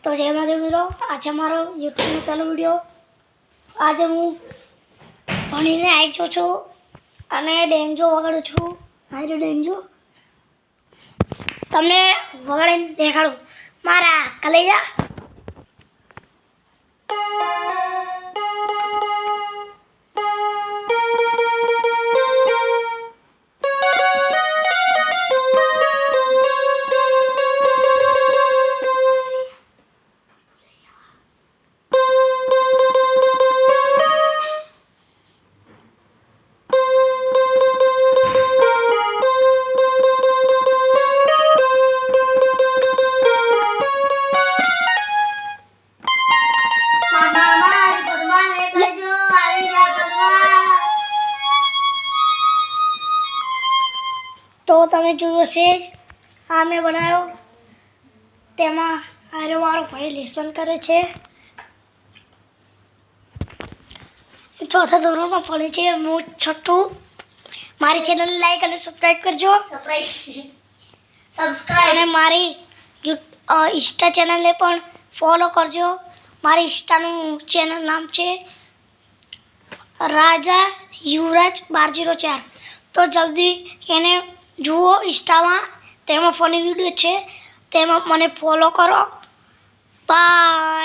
તો જય માતા મિત્રો, આજે મારો યુટ્યુબનો પહેલો વિડીયો. આજે હું ભણીને આવી ગયો છું અને ડેન્જો વગાડું છું. હારે ડેન્જો તમને વગાડીને દેખાડું. મારા કલેજા તો તમે જોયું હશે, આ મેં બનાવ્યો. તેમાં આરે મારો ભાઈ લેસન કરે છે. ચોથા ધોરણમાં ભણે છે, હું છઠ્ઠું. મારી ચેનલ લાઈક અને સબસ્ક્રાઈબ કરજો. અને મારી ઇન્સ્ટા ચેનલને પણ ફોલો કરજો. મારી ઇન્સ્ટાનું ચેનલ નામ છે રાજા યુવરાજ 1204. તો જલ્દી એને જુઓ. ઇન્સ્ટામાં તેમાં ફની વિડીયો છે, તેમાં મને ફોલો કરો. બાય.